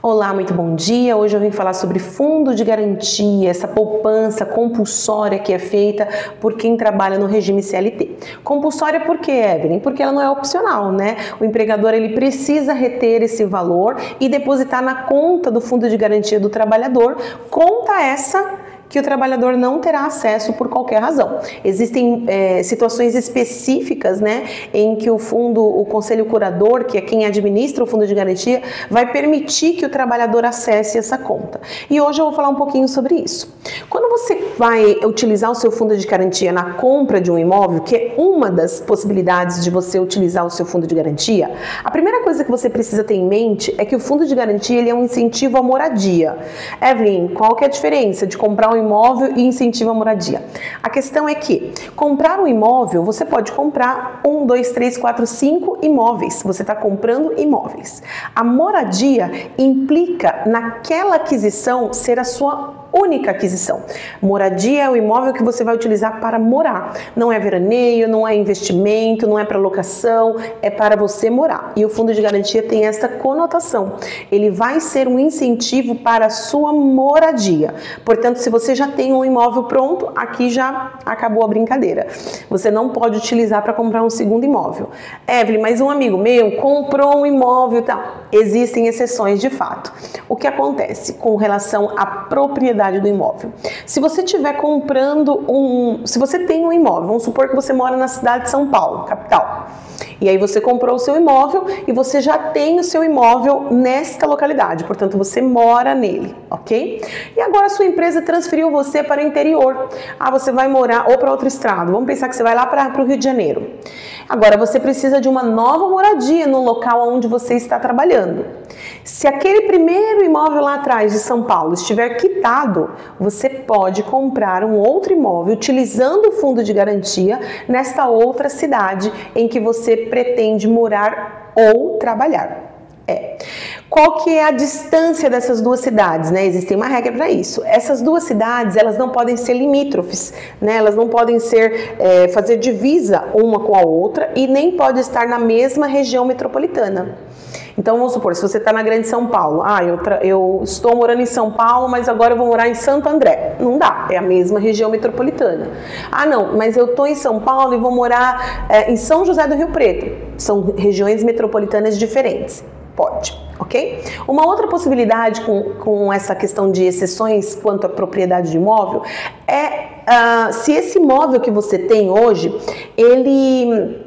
Olá, muito bom dia. Hoje eu vim falar sobre fundo de garantia, essa poupança compulsória que é feita por quem trabalha no regime CLT. Compulsória por quê, Evelyn? Porque ela não é opcional, né? O empregador ele precisa reter esse valor e depositar na conta do fundo de garantia do trabalhador, conta essa que o trabalhador não terá acesso por qualquer razão. Existem situações específicas, né, em que o conselho curador, que é quem administra o fundo de garantia, vai permitir que o trabalhador acesse essa conta. E hoje eu vou falar um pouquinho sobre isso. Quando você vai utilizar o seu fundo de garantia na compra de um imóvel, que é uma das possibilidades de você utilizar o seu fundo de garantia, a primeira coisa que você precisa ter em mente é que o fundo de garantia ele é um incentivo à moradia. Evelyn, qual que é a diferença de comprar um imóvel e incentivo à moradia? A questão é que comprar um imóvel, você pode comprar 1, 2, 3, 4, 5 imóveis. Você está comprando imóveis. A moradia implica naquela aquisição ser a sua única aquisição. Moradia é o imóvel que você vai utilizar para morar. Não é veraneio, não é investimento, não é para locação, é para você morar. E o fundo de garantia tem essa conotação. Ele vai ser um incentivo para a sua moradia. Portanto, se você já tem um imóvel pronto, aqui já acabou a brincadeira. Você não pode utilizar para comprar um segundo imóvel. Evelyn, mas um amigo meu comprou um imóvel e tal. Existem exceções de fato. O que acontece com relação à propriedade do imóvel? Se você estiver comprando se você tem um imóvel, vamos supor que você mora na cidade de São Paulo, capital, e aí você comprou o seu imóvel e você já tem o seu imóvel nesta localidade, portanto você mora nele, ok? E agora a sua empresa transferiu você para o interior. Você vai morar ou para outro estado, vamos pensar que você vai lá para o Rio de Janeiro. Agora você precisa de uma nova moradia no local onde você está trabalhando. Se aquele primeiro imóvel lá atrás de São Paulo estiver quitado, você pode comprar um outro imóvel utilizando o fundo de garantia nesta outra cidade em que você pretende morar ou trabalhar. Qual que é a distância dessas duas cidades, né? Existe uma regra para isso. Essas duas cidades, elas não podem ser limítrofes, né? Elas não podem fazer divisa uma com a outra e nem pode estar na mesma região metropolitana. Então, vamos supor, se você está na Grande São Paulo, eu estou morando em São Paulo, mas agora eu vou morar em Santo André. Não dá, é a mesma região metropolitana. Não, mas eu estou em São Paulo e vou morar em São José do Rio Preto. São regiões metropolitanas diferentes. Pode, ok? Uma outra possibilidade com essa questão de exceções quanto à propriedade de imóvel se esse imóvel que você tem hoje, ele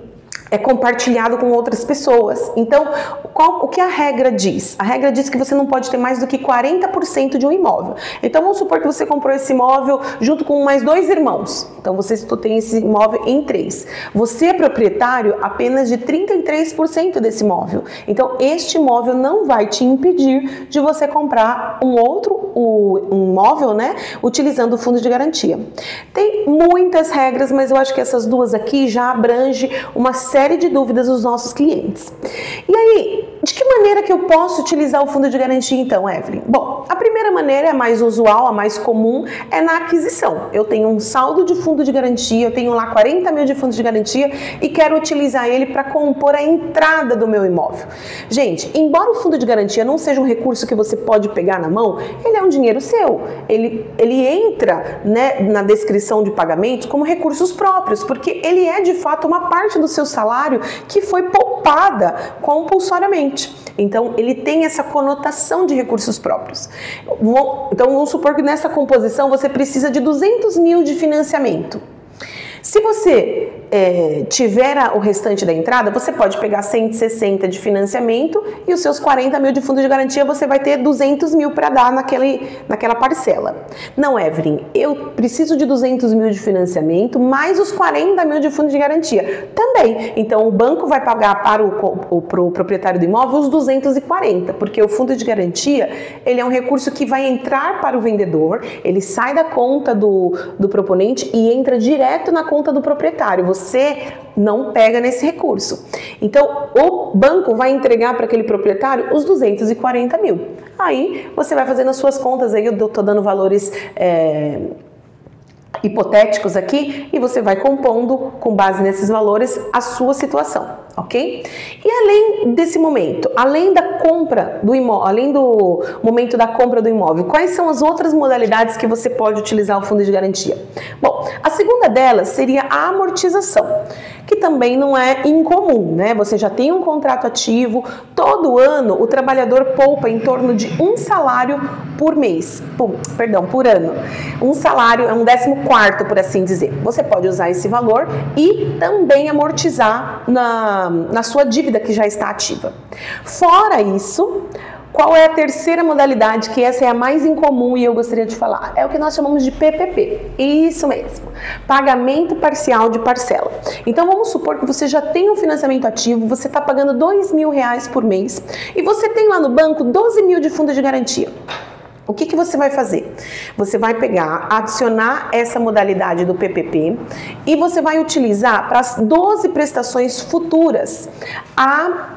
é compartilhado com outras pessoas. Então, o que a regra diz? A regra diz que você não pode ter mais do que 40% de um imóvel. Então, vamos supor que você comprou esse imóvel junto com mais 2 irmãos. Então, você tem esse imóvel em 3. Você é proprietário apenas de 33% desse imóvel. Então, este imóvel não vai te impedir de você comprar um imóvel, né, utilizando o fundo de garantia. Tem muitas regras, mas eu acho que essas duas aqui já abrangem uma série de dúvidas dos nossos clientes. E aí, de que maneira que eu posso utilizar o fundo de garantia então, Evelyn? Bom, a primeira maneira, a mais usual, a mais comum, é na aquisição. Eu tenho um saldo de fundo de garantia, eu tenho lá 40 mil de fundo de garantia e quero utilizar ele para compor a entrada do meu imóvel. Gente, embora o fundo de garantia não seja um recurso que você pode pegar na mão, ele é um dinheiro seu. Ele entra, né, na descrição de pagamentos como recursos próprios, porque ele é de fato uma parte do seu salário que foi poupada compulsoriamente. Então, ele tem essa conotação de recursos próprios. Então, vamos supor que nessa composição você precisa de 200 mil de financiamento. Se você tiver o restante da entrada, você pode pegar 160 de financiamento e os seus 40 mil de fundo de garantia, você vai ter 200 mil para dar naquela parcela. Não, Evelyn, eu preciso de 200 mil de financiamento, mais os 40 mil de fundo de garantia. Também. Então, o banco vai pagar para o proprietário do imóvel os 240, porque o fundo de garantia, ele é um recurso que vai entrar para o vendedor, ele sai da conta do proponente e entra direto na conta do proprietário. Você não pega nesse recurso. Então, o banco vai entregar para aquele proprietário os 240 mil. Aí, você vai fazendo as suas contas, aí eu estou dando valores hipotéticos aqui, e você vai compondo, com base nesses valores, a sua situação, ok? E além desse momento, além da compra do imóvel, além do momento da compra do imóvel, quais são as outras modalidades que você pode utilizar o fundo de garantia? Bom, a segunda delas seria a amortização, que também não é incomum, né? Você já tem um contrato ativo, todo ano o trabalhador poupa em torno de um salário por mês, por ano. Um salário é um 14º, por assim dizer. Você pode usar esse valor e também amortizar na sua dívida que já está ativa. Fora isso, qual é a terceira modalidade, que essa é a mais incomum e eu gostaria de falar? É o que nós chamamos de PPP. Isso mesmo, pagamento parcial de parcela. Então vamos supor que você já tem um financiamento ativo, você está pagando R$2.000 por mês e você tem lá no banco 12 mil de fundo de garantia. O que você vai fazer? Você vai pegar, adicionar essa modalidade do PPP e você vai utilizar para as 12 prestações futuras a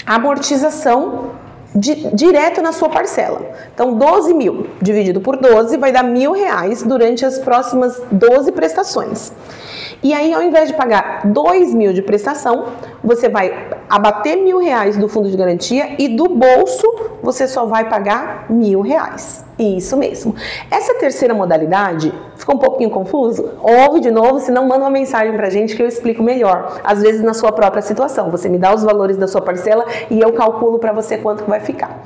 amortização direto na sua parcela. Então, 12 mil dividido por 12 vai dar R$1.000 durante as próximas 12 prestações. E aí, ao invés de pagar 2 mil de prestação, você vai abater R$1.000 do fundo de garantia e do bolso você só vai pagar R$1.000. Isso mesmo. Essa terceira modalidade, ficou um pouquinho confuso? Ouve de novo, senão manda uma mensagem pra gente que eu explico melhor. Às vezes na sua própria situação, você me dá os valores da sua parcela e eu calculo para você quanto que vai ficar.